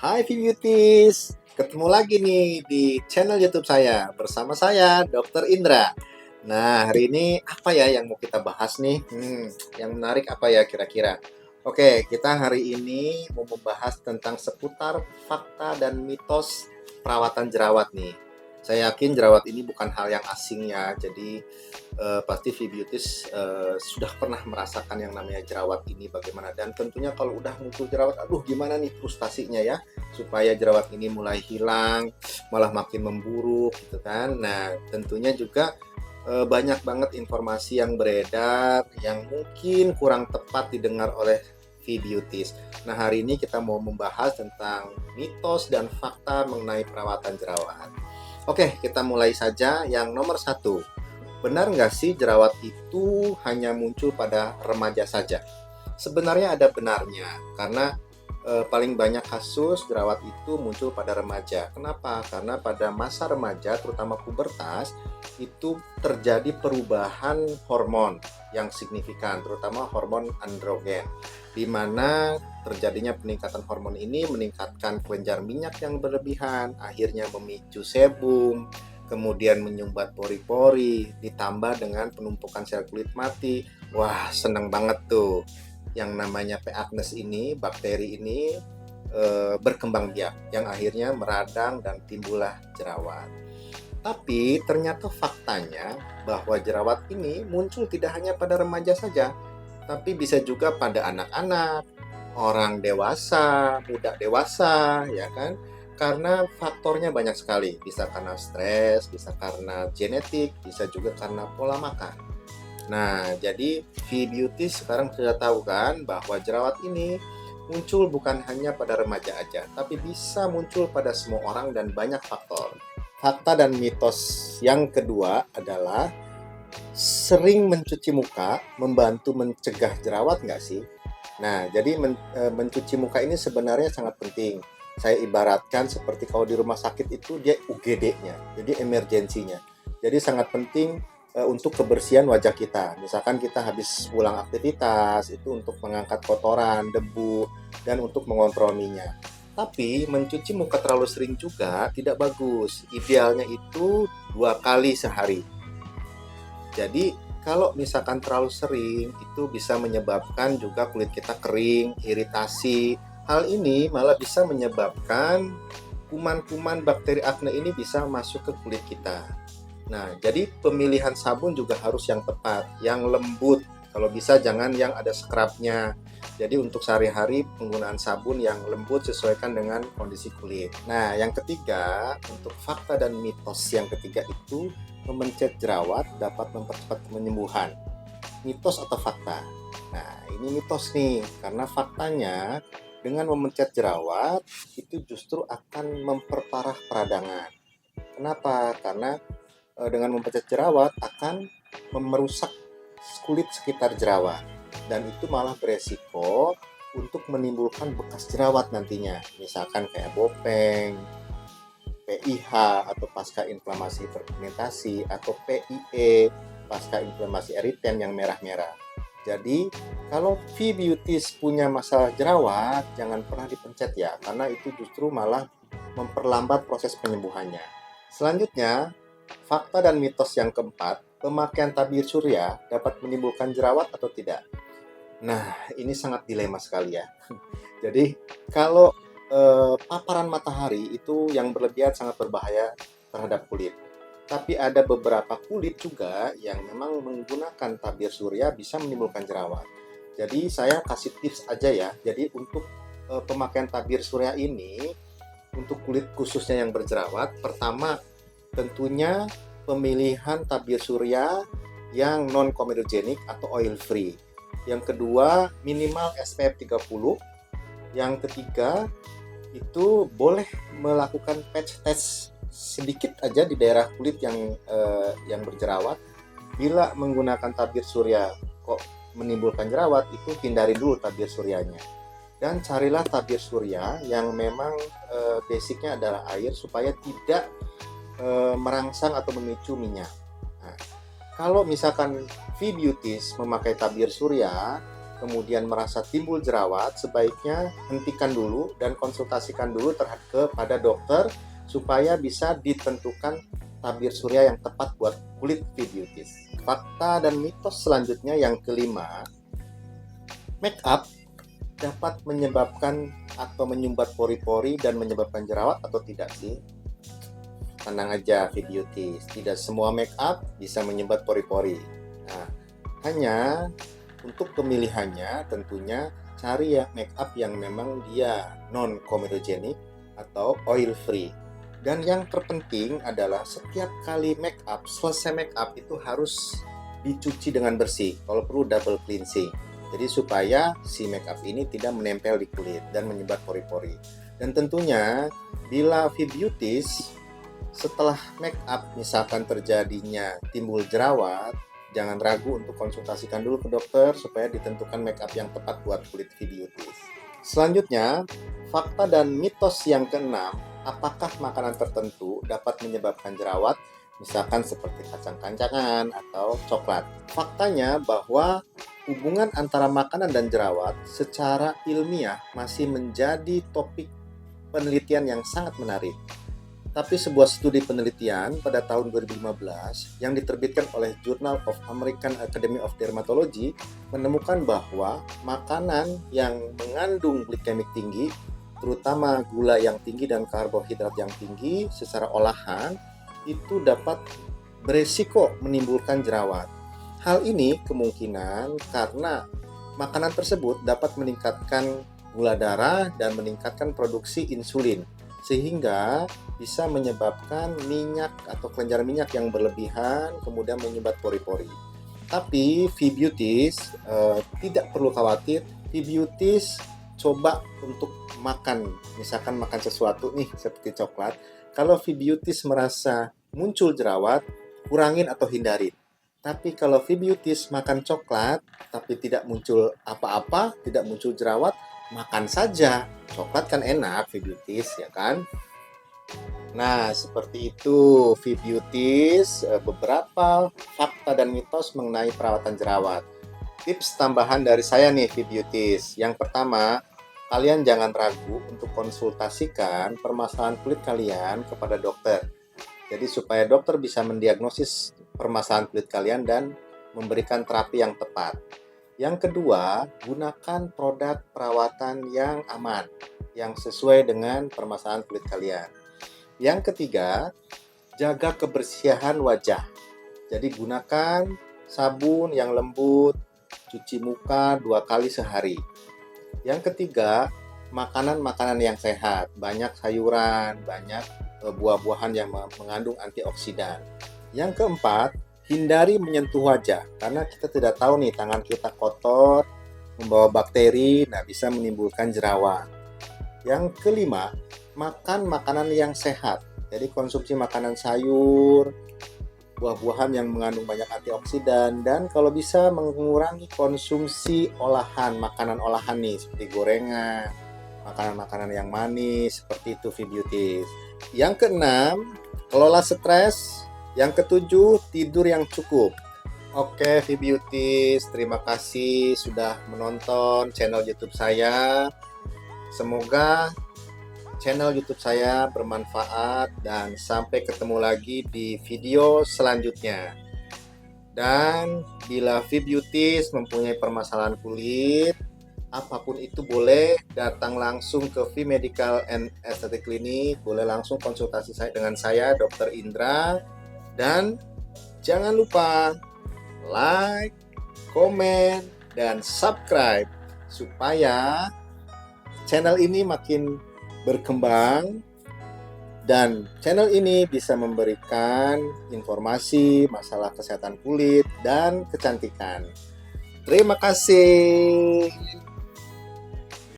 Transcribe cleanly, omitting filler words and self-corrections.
Hai Beauties, ketemu lagi nih di channel YouTube saya bersama saya Dr. Indra. Nah, hari ini apa ya yang mau kita bahas nih? Yang menarik apa ya kira-kira? Oke, kita hari ini mau membahas tentang seputar fakta dan mitos perawatan jerawat nih. Saya yakin jerawat ini bukan hal yang asing ya, jadi pasti Beauties sudah pernah merasakan yang namanya jerawat ini bagaimana. Dan tentunya kalau udah muncul jerawat, aduh gimana nih frustasinya ya, supaya jerawat ini mulai hilang, malah makin memburuk gitu kan. Nah, tentunya juga banyak banget informasi yang beredar yang mungkin kurang tepat didengar oleh Beauties. Nah, hari ini kita mau membahas tentang mitos dan fakta mengenai perawatan jerawat. Oke, kita mulai saja. Yang nomor satu, benar nggak sih jerawat itu hanya muncul pada remaja saja? Sebenarnya ada benarnya, karena paling banyak kasus jerawat itu muncul pada remaja. Kenapa? Karena pada masa remaja, terutama pubertas, itu terjadi perubahan hormon yang signifikan, terutama hormon androgen, di mana terjadinya peningkatan hormon ini meningkatkan kelenjar minyak yang berlebihan, akhirnya memicu sebum, kemudian menyumbat pori-pori, ditambah dengan penumpukan sel kulit mati. Wah, seneng banget tuh. Yang namanya P. agnes ini, bakteri ini berkembang biak, yang akhirnya meradang dan timbullah jerawat. Tapi ternyata faktanya bahwa jerawat ini muncul tidak hanya pada remaja saja, tapi bisa juga pada anak-anak, orang dewasa, muda dewasa, ya kan? Karena faktornya banyak sekali, bisa karena stres, bisa karena genetik, bisa juga karena pola makan. Nah, jadi V-Beauty sekarang sudah tahu kan bahwa jerawat ini muncul bukan hanya pada remaja aja, tapi bisa muncul pada semua orang dan banyak faktor. Fakta dan mitos yang kedua adalah sering mencuci muka membantu mencegah jerawat nggak sih? Nah, jadi mencuci muka ini sebenarnya sangat penting. Saya ibaratkan seperti kalau di rumah sakit itu dia UGD-nya, jadi emergensinya. Jadi sangat penting untuk kebersihan wajah kita. Misalkan kita habis pulang aktivitas, itu untuk mengangkat kotoran, debu, dan untuk mengontrol minyak. Tapi mencuci muka terlalu sering juga tidak bagus. Idealnya itu 2 kali sehari. Jadi kalau misalkan terlalu sering, itu bisa menyebabkan juga kulit kita kering, iritasi. Hal ini malah bisa menyebabkan kuman-kuman bakteri akne ini bisa masuk ke kulit kita. Nah, jadi pemilihan sabun juga harus yang tepat, yang lembut. Kalau bisa jangan yang ada scrubnya. Jadi untuk sehari-hari penggunaan sabun yang lembut sesuaikan dengan kondisi kulit. Nah, yang ketiga, untuk fakta dan mitos yang ketiga itu, memencet jerawat dapat mempercepat penyembuhan. Mitos atau fakta? Nah, ini mitos nih, karena faktanya dengan memencet jerawat itu justru akan memperparah peradangan. Kenapa? Karena dengan memencet jerawat akan merusak kulit sekitar jerawat, dan itu malah beresiko untuk menimbulkan bekas jerawat nantinya, misalkan kayak bopeng, PIH atau pasca inflamasi fermentasi, atau PIE pasca inflamasi eriten yang merah-merah. Jadi kalau V-Beauties punya masalah jerawat, jangan pernah dipencet ya, karena itu justru malah memperlambat proses penyembuhannya. Selanjutnya, fakta dan mitos yang keempat, pemakaian tabir surya dapat menimbulkan jerawat atau tidak? Nah, ini sangat dilema sekali ya. Jadi, kalau paparan matahari itu yang berlebihan sangat berbahaya terhadap kulit. Tapi ada beberapa kulit juga yang memang menggunakan tabir surya bisa menimbulkan jerawat. Jadi saya kasih tips aja ya. Jadi untuk pemakaian tabir surya ini, untuk kulit khususnya yang berjerawat, pertama tentunya pemilihan tabir surya yang non komedogenik atau oil free. Yang kedua, minimal SPF 30. Yang ketiga, itu boleh melakukan patch test sedikit aja di daerah kulit yang berjerawat. Bila menggunakan tabir surya kok menimbulkan jerawat, itu hindari dulu tabir suryanya. Dan carilah tabir surya yang memang basicnya adalah air, supaya tidak merangsang atau memicu minyak. Nah, kalau misalkan V-Beauties memakai tabir surya, kemudian merasa timbul jerawat, sebaiknya hentikan dulu dan konsultasikan dulu kepada dokter supaya bisa ditentukan tabir surya yang tepat buat kulit V-Beauties. Fakta dan mitos selanjutnya yang kelima, make up dapat menyebabkan atau menyumbat pori-pori dan menyebabkan jerawat atau tidak sih? Tenang aja V-Beauties, tidak semua make up bisa menyumbat pori-pori. Nah, hanya untuk pemilihannya tentunya cari ya make up yang memang dia non comedogenic atau oil free. Dan yang terpenting adalah setiap kali make up, selesai make up itu harus dicuci dengan bersih, kalau perlu double cleansing. Jadi supaya si make up ini tidak menempel di kulit dan menyebar pori-pori. Dan tentunya bila V-Beauties setelah make up misalkan terjadinya timbul jerawat, jangan ragu untuk konsultasikan dulu ke dokter supaya ditentukan make up yang tepat buat kulit V-Beauties. Selanjutnya, fakta dan mitos yang keenam, apakah makanan tertentu dapat menyebabkan jerawat, misalkan seperti kacang-kacangan atau coklat. Faktanya bahwa hubungan antara makanan dan jerawat secara ilmiah masih menjadi topik penelitian yang sangat menarik. Tapi sebuah studi penelitian pada tahun 2015 yang diterbitkan oleh Journal of American Academy of Dermatology menemukan bahwa makanan yang mengandung glikemik tinggi, terutama gula yang tinggi dan karbohidrat yang tinggi secara olahan, itu dapat beresiko menimbulkan jerawat. Hal ini kemungkinan karena makanan tersebut dapat meningkatkan gula darah dan meningkatkan produksi insulin, sehingga bisa menyebabkan minyak atau kelenjar minyak yang berlebihan, kemudian menyumbat pori-pori. Tapi V-Beauties tidak perlu khawatir. V-Beauties coba untuk makan, misalkan makan sesuatu nih seperti coklat. Kalau V-Beauties merasa muncul jerawat, kurangin atau hindarin. Tapi kalau V-Beauties makan coklat tapi tidak muncul apa-apa, tidak muncul jerawat, makan saja. Coklat kan enak V-Beauties, ya kan? Nah, seperti itu V-Beauties, beberapa fakta dan mitos mengenai perawatan jerawat. Tips tambahan dari saya nih V-Beauties. Yang pertama, kalian jangan ragu untuk konsultasikan permasalahan kulit kalian kepada dokter. Jadi supaya dokter bisa mendiagnosis permasalahan kulit kalian dan memberikan terapi yang tepat. Yang kedua, gunakan produk perawatan yang aman, yang sesuai dengan permasalahan kulit kalian. Yang ketiga, jaga kebersihan wajah. Jadi gunakan sabun yang lembut, cuci muka 2 kali sehari. Yang ketiga, makanan-makanan yang sehat, banyak sayuran, banyak buah-buahan yang mengandung antioksidan. Yang keempat, hindari menyentuh wajah, karena kita tidak tahu nih tangan kita kotor, membawa bakteri, bisa menimbulkan jerawat. Yang kelima, makan makanan yang sehat. Jadi konsumsi makanan sayur, buah-buahan yang mengandung banyak antioksidan, dan kalau bisa mengurangi konsumsi olahan, makanan olahan nih seperti gorengan, makanan-makanan yang manis, seperti itu V-Beauties. Yang keenam, kelola stres. Yang ketujuh, tidur yang cukup. Oke V-Beauties, terima kasih sudah menonton channel YouTube saya. Semoga channel YouTube saya bermanfaat dan sampai ketemu lagi di video selanjutnya. Dan bila V-Beauties mempunyai permasalahan kulit, apapun itu boleh datang langsung ke V Medical and Aesthetic Clinic, boleh langsung konsultasi dengan saya Dr. Indra, dan jangan lupa like, komen, dan subscribe supaya channel ini makin berkembang dan channel ini bisa memberikan informasi masalah kesehatan kulit dan kecantikan. Terima kasih.